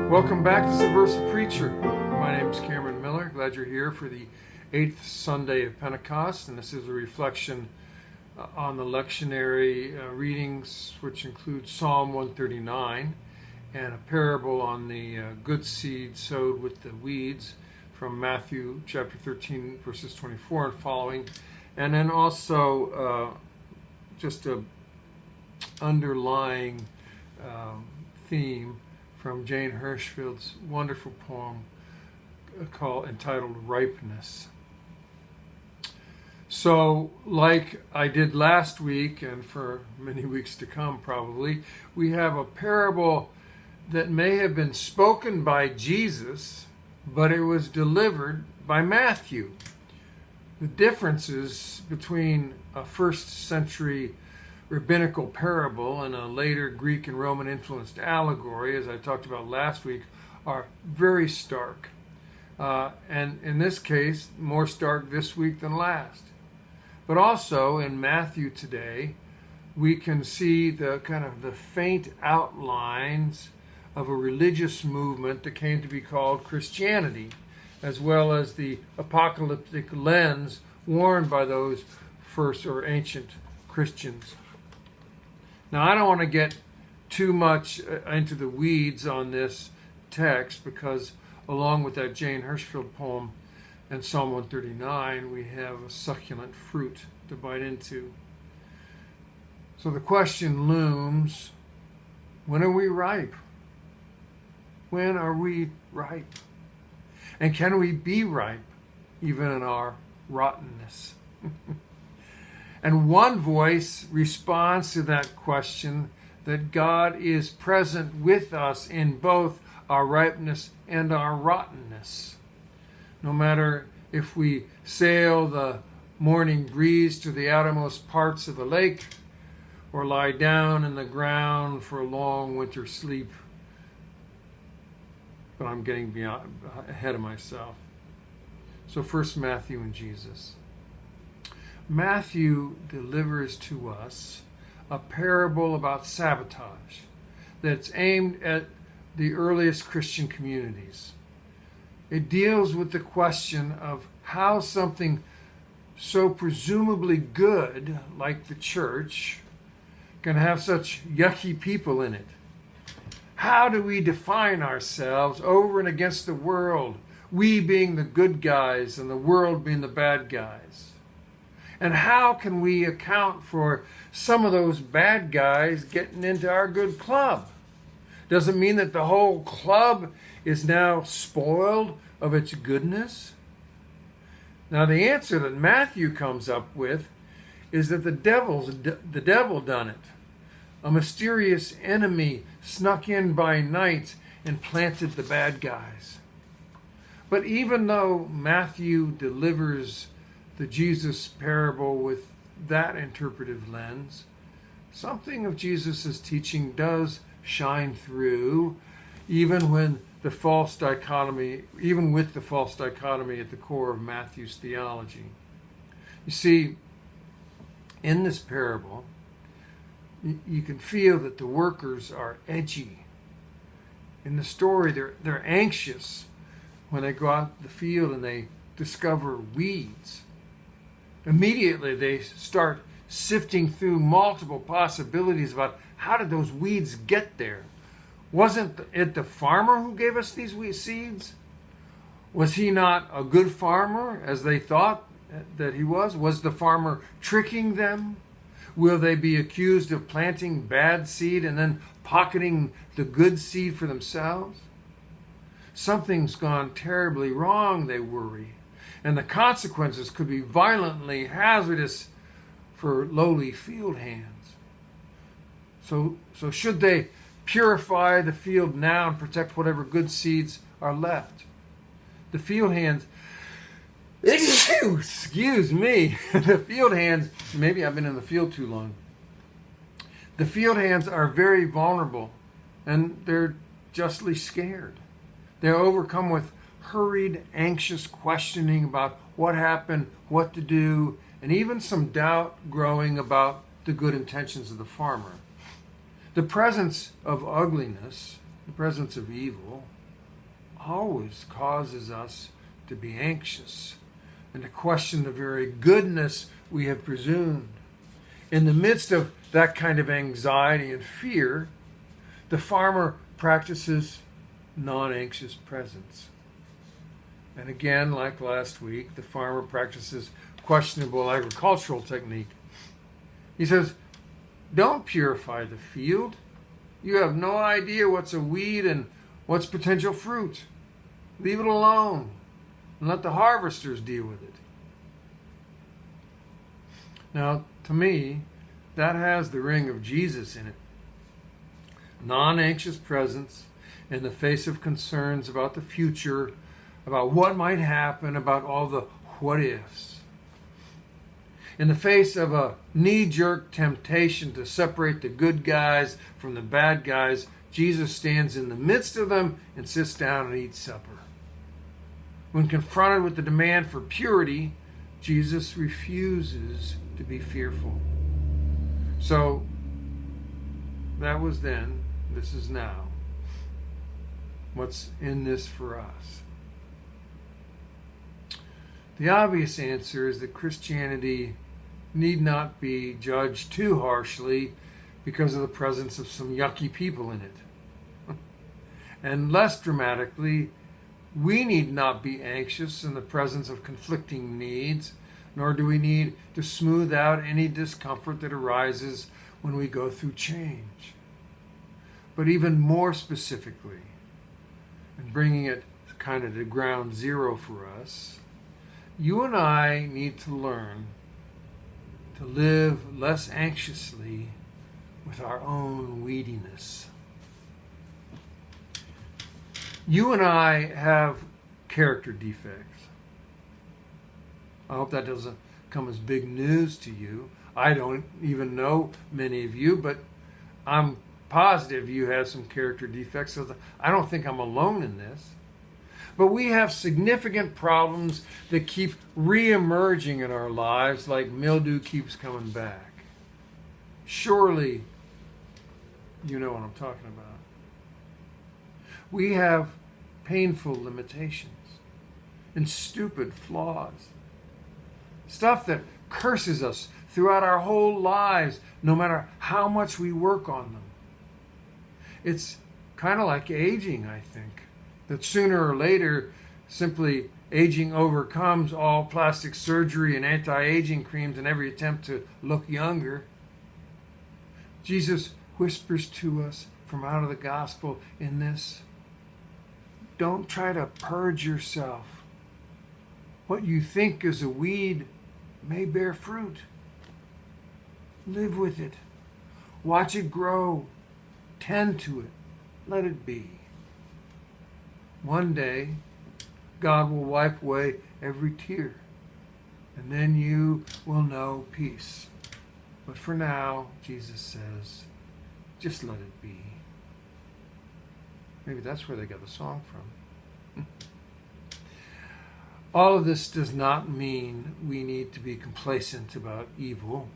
Welcome back to Subversive Preacher. My name is Cameron Miller. Glad you're here for the 8th Sunday of Pentecost, and this is a reflection on the lectionary readings, which include Psalm 139 and a parable on the good seed sowed with the weeds from Matthew chapter 13, verses 24 and following, and then also just a underlying theme from Jane Hirschfield's wonderful poem entitled Ripeness. So, like I did last week, and for many weeks to come probably, we have a parable that may have been spoken by Jesus, but it was delivered by Matthew. The differences between a first century rabbinical parable and a later Greek and Roman influenced allegory, as I talked about last week, are very stark. And in this case, more stark this week than last. But also in Matthew today, we can see the kind of the faint outlines of a religious movement that came to be called Christianity, as well as the apocalyptic lens worn by those first or ancient Christians. Now, I don't want to get too much into the weeds on this text because along with that Jane Hirschfield poem and Psalm 139, we have a succulent fruit to bite into. So the question looms, when are we ripe? When are we ripe? And can we be ripe even in our rottenness? And one voice responds to that question that God is present with us in both our ripeness and our rottenness. No matter if we sail the morning breeze to the outermost parts of the lake or lie down in the ground for a long winter sleep. But I'm getting ahead of myself. So first, Matthew and Jesus. Matthew delivers to us a parable about sabotage that's aimed at the earliest Christian communities. It deals with the question of how something so presumably good, like the church, can have such yucky people in it. How do we define ourselves over and against the world, we being the good guys and the world being the bad guys? And how can we account for some of those bad guys getting into our good club? Does it mean that the whole club is now spoiled of its goodness? Now the answer that Matthew comes up with is that the devil done it. A mysterious enemy snuck in by night and planted the bad guys. But even though Matthew delivers the Jesus parable with that interpretive lens, something of Jesus' teaching does shine through, even with the false dichotomy at the core of Matthew's theology. You see, in this parable, you can feel that the workers are edgy. In the story, they're anxious when they go out the field and they discover weeds. Immediately, they start sifting through multiple possibilities about how did those weeds get there? Wasn't it the farmer who gave us these seeds? Was he not a good farmer, as they thought that he was? Was the farmer tricking them? Will they be accused of planting bad seed and then pocketing the good seed for themselves? Something's gone terribly wrong, they worry. And the consequences could be violently hazardous for lowly field hands. So should they purify the field now and protect whatever good seeds are left? The field hands, excuse me, the field hands, maybe I've been in the field too long. The field hands are very vulnerable and they're justly scared. They're overcome with hurried, anxious questioning about what happened, what to do, and even some doubt growing about the good intentions of the farmer. The presence of ugliness, the presence of evil, always causes us to be anxious and to question the very goodness we have presumed. In the midst of that kind of anxiety and fear, the farmer practices non-anxious presence. And again, like last week, the farmer practices questionable agricultural technique. He says, don't purify the field. You have no idea what's a weed and what's potential fruit. Leave it alone and let the harvesters deal with it. Now, to me, that has the ring of Jesus in it. Non-anxious presence in the face of concerns about the future, about what might happen, about all the what ifs. In the face of a knee-jerk temptation to separate the good guys from the bad guys, Jesus stands in the midst of them and sits down and eats supper. When confronted with the demand for purity, Jesus refuses to be fearful. So, that was then, this is now. What's in this for us? The obvious answer is that Christianity need not be judged too harshly because of the presence of some yucky people in it. And less dramatically, we need not be anxious in the presence of conflicting needs, nor do we need to smooth out any discomfort that arises when we go through change. But even more specifically, and bringing it kind of to ground zero for us, you and I need to learn to live less anxiously with our own weediness. You and I have character defects. I hope that doesn't come as big news to you. I don't even know many of you, but I'm positive you have some character defects. So I don't think I'm alone in this. But we have significant problems that keep re-emerging in our lives like mildew keeps coming back. Surely you know what I'm talking about. We have painful limitations and stupid flaws. Stuff that curses us throughout our whole lives, no matter how much we work on them. It's kind of like aging, I think. That sooner or later, simply aging overcomes all plastic surgery and anti-aging creams and every attempt to look younger. Jesus whispers to us from out of the gospel in this: don't try to purge yourself. What you think is a weed may bear fruit. Live with it. Watch it grow. Tend to it. Let it be. One day, God will wipe away every tear, and then you will know peace. But for now, Jesus says, just let it be. Maybe that's where they got the song from. All of this does not mean we need to be complacent about evil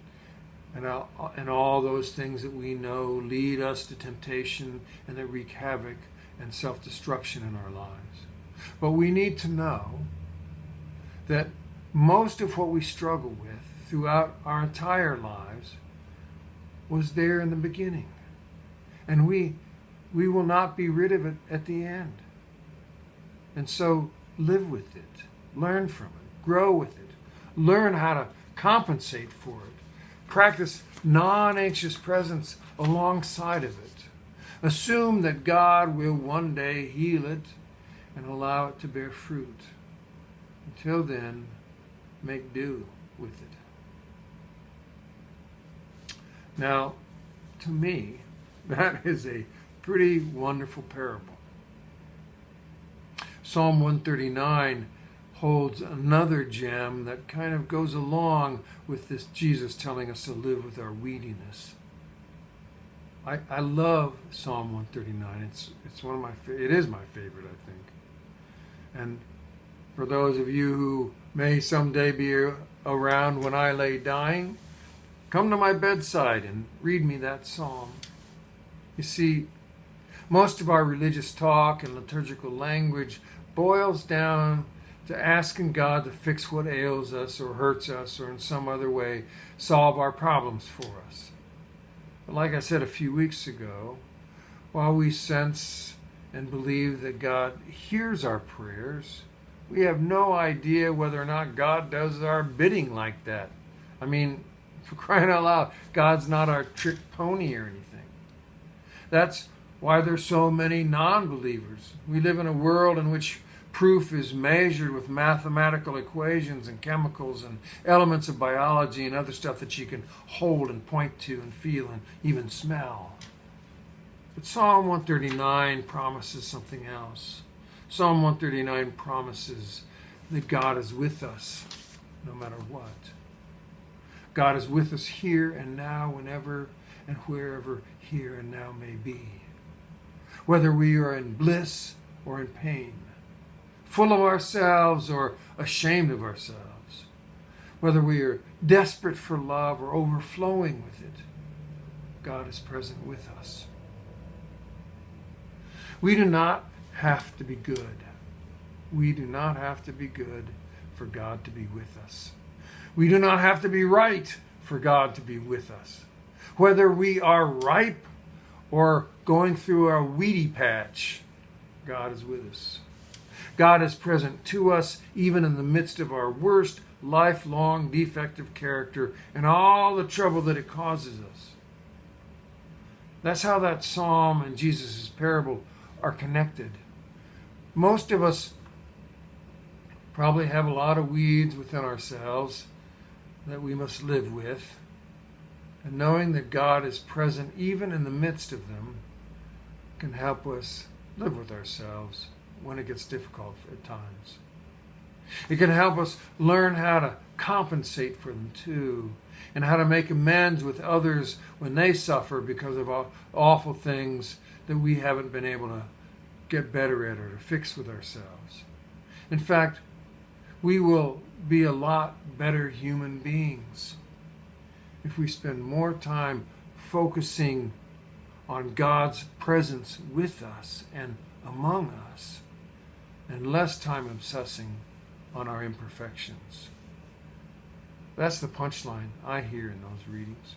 and all those things that we know lead us to temptation and that wreak havoc and self-destruction in our lives. But we need to know that most of what we struggle with throughout our entire lives was there in the beginning. And we will not be rid of it at the end. And so live with it. Learn from it. Grow with it. Learn how to compensate for it. Practice non-anxious presence alongside of it. Assume that God will one day heal it and allow it to bear fruit. Until then, make do with it. Now, to me, that is a pretty wonderful parable. Psalm 139 holds another gem that kind of goes along with this Jesus telling us to live with our weediness. I love Psalm 139. It's one of my it is my favorite, I think. And for those of you who may someday be around when I lay dying, come to my bedside and read me that psalm. You see, Most of our religious talk and liturgical language boils down to asking God to fix what ails us or hurts us or in some other way solve our problems for us. But like I said a few weeks ago, while we sense and believe that God hears our prayers, we have no idea whether or not God does our bidding like that. I mean, for crying out loud, God's not our trick pony or anything. That's why there's so many non-believers. We live in a world in which proof is measured with mathematical equations and chemicals and elements of biology and other stuff that you can hold and point to and feel and even smell. But Psalm 139 promises something else. Psalm 139 promises that God is with us no matter what. God is with us here and now, whenever and wherever here and now may be. Whether we are in bliss or in pain, full of ourselves or ashamed of ourselves, whether we are desperate for love or overflowing with it, God is present with us. We do not have to be good. We do not have to be good for God to be with us. We do not have to be right for God to be with us. Whether we are ripe or going through a weedy patch, God is with us. God is present to us even in the midst of our worst lifelong defective character and all the trouble that it causes us. That's how that psalm and Jesus' parable are connected. Most of us probably have a lot of weeds within ourselves that we must live with. And knowing that God is present even in the midst of them can help us live with ourselves when it gets difficult at times. It can help us learn how to compensate for them too, and how to make amends with others when they suffer because of awful things that we haven't been able to get better at or to fix with ourselves. In fact, we will be a lot better human beings if we spend more time focusing on God's presence with us and among us, and less time obsessing on our imperfections. That's the punchline I hear in those readings.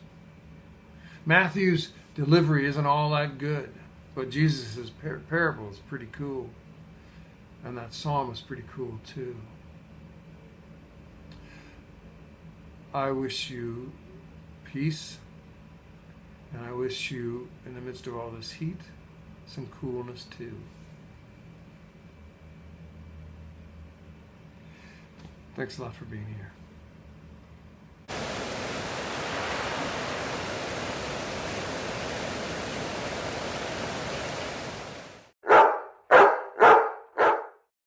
Matthew's delivery isn't all that good, but Jesus' parable is pretty cool. And that psalm is pretty cool too. I wish you peace, and I wish you, in the midst of all this heat, some coolness too. Thanks a lot for being here.